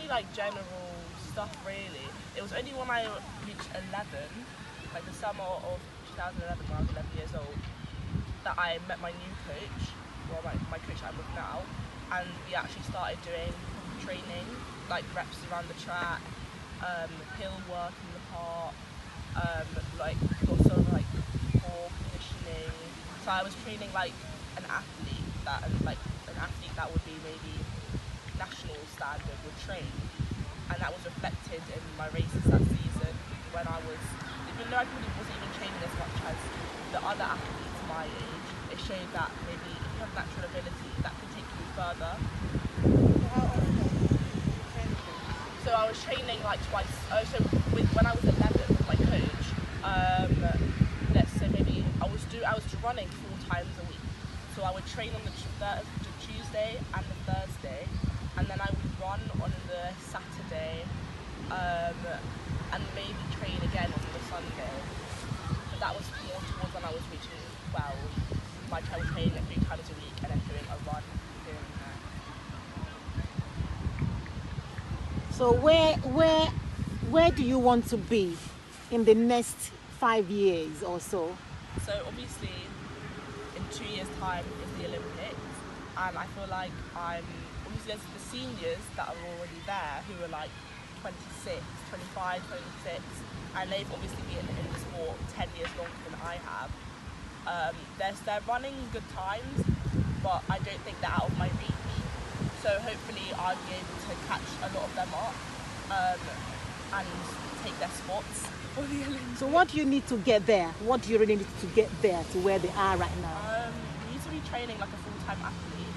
only like general stuff really. It was only when I reached 11, like the summer of 2011 when I was 11 years old, that I met my new coach, well my coach I'm with now, and we actually started doing training, like reps around the track, hill work in the park, like lots of like core conditioning. So I was training like an athlete that would be maybe national standard would train, and that was reflected in my races that season when I was, even though I probably wasn't even training as much as the other athletes my age, it showed that maybe if you have natural ability that can take you further. So I was training like twice. When I was 11 with my coach, let's say maybe I was running 4 times a week. So I would train on the Tuesday and the Thursday, and then I would run on the Saturday, and maybe train again on the Sunday. But that was more towards when I was reaching 12. Like I was training 3 times a week and then doing a run here and there. So where do you want to be in the next 5 years or so? So obviously in 2 years' time is the Olympics, and I feel like obviously there's the seniors that are already there who are like 26, 25, 26, and they've obviously been in the sport 10 years longer than I have. They're running good times, but I don't think they're out of my reach. So hopefully I'll be able to catch a lot of them up and take their spots for the Olympics. So what do you need to get there? What do you really need to get there to where they are right now? You need to be training like a full-time athlete.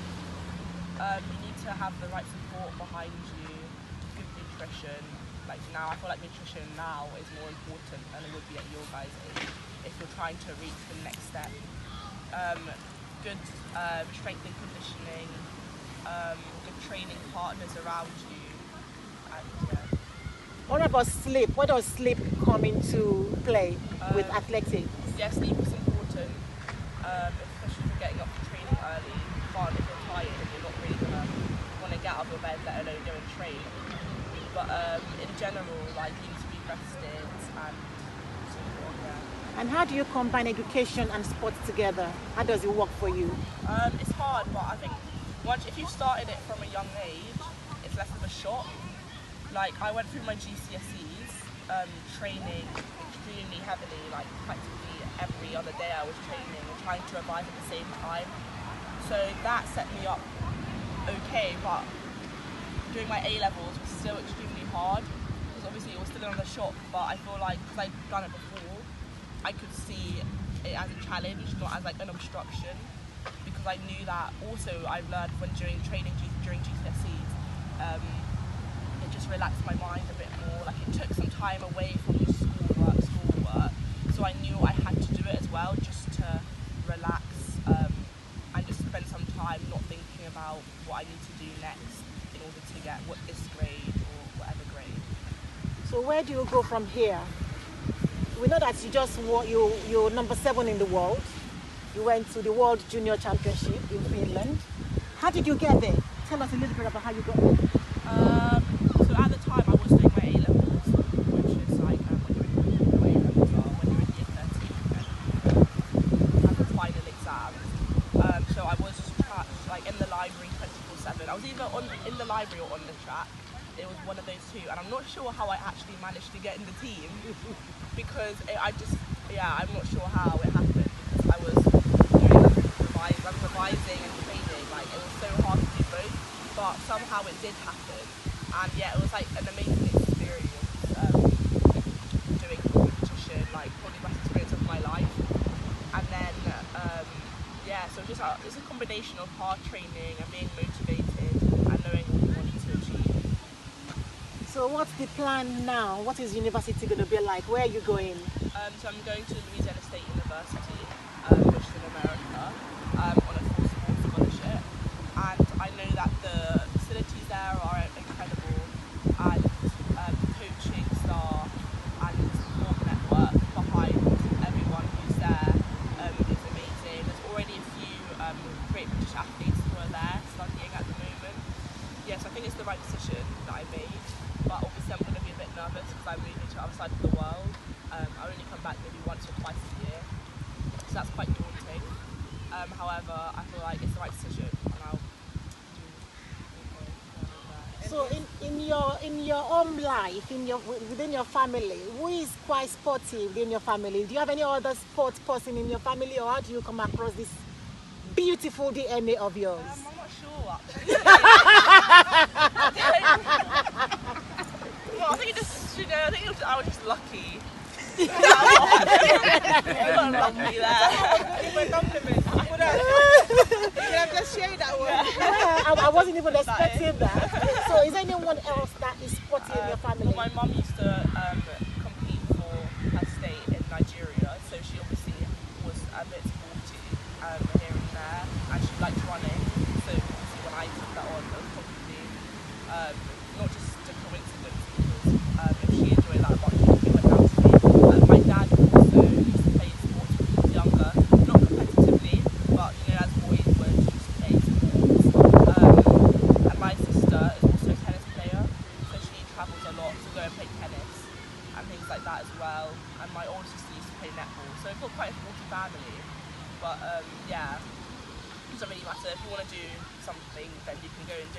You need to have the right support behind you, good nutrition. Like now, I feel like nutrition now is more important than it would be at your guys' age if you're trying to reach the next step. Good strength and conditioning, good training partners around you, and yeah. What about sleep? What does sleep come into play with athletics? Yeah, sleep is important, especially if you're getting up to training early. You can't, if you're tired and you're not really gonna want to get out of your bed, let alone go and train. But in general, like you need to be rested and so on, yeah. And how do you combine education and sports together? How does it work for you? It's hard, but I think if you started it from a young age, it's less of a shock. Like I went through my GCSEs, training extremely heavily, like practically every other day I was training and trying to revise at the same time. So that set me up okay, but doing my A-levels was still extremely hard because obviously it was still another shock, but I feel like because I'd done it before, I could see it as a challenge, not as like an obstruction, because I knew that also I've learned when during training during GCSEs, it just relaxed my mind a bit more. Like it took some time away from the schoolwork, so I knew I had to do it as well just to relax and just spend some time not thinking about what I need to do next in order to get this grade or whatever grade. So where do you go from here? We know that you just won, you're number 7 in the world. You went to the World Junior Championship in Finland. How did you get there? Tell us a little bit about how you got there. So at the time I was doing my A-levels, which is like when you're in year 13 and have the final exams. So I was like in the library 24/7. I was either in the library or on the track. It was one of those two, and I'm not sure how I actually managed to get in the team because I'm not sure how it happened. Because I was revising and training. Like it was so hard to do both, but somehow it did happen. And yeah, it was like an amazing experience doing competition, like probably the best experience of my life. And then so it's a combination of hard training and being motivated and knowing what you want to achieve. So what's the plan now? What is university going to be like? Where are you going? So I'm going to Louisiana State University, which is in America, on a full sports scholarship. And I know that the facilities there are incredible, and the coaching staff and support network behind everyone who's there is amazing. There's already a few great British athletes who are there studying at the moment. Yes, I think it's the right decision. that I made. But obviously I'm going to be a bit nervous because I'm moving to the other side of the world. I only come back maybe once or twice a year, so that's quite daunting. However, I feel like it's the right decision, and I'll do. So in your home life, within your family, who is quite sporty within your family? Do you have any other sports person in your family, or how do you come across this beautiful DNA of yours? I'm not sure actually. Well, I think it just, I was just lucky. I got lucky there. You have just shared that one. I wasn't even expecting that. So is there anyone else that is sporty in your family? Well, my mum used to compete for her state in Nigeria, so she obviously was a bit sporty here and there, and she liked running. So obviously when I took that on, it was probably not just a coincidence, because if she enjoyed that much, she went down to me. My dad also used to play sports when he was younger, not competitively, but as boys would, he used to play sports. And my sister is also a tennis player, so she travels a lot to go and play tennis and things like that as well. And my older sister used to play netball, so we've got quite a sporty family. But yeah, it doesn't really matter. If you want to do something, then you can go and do it.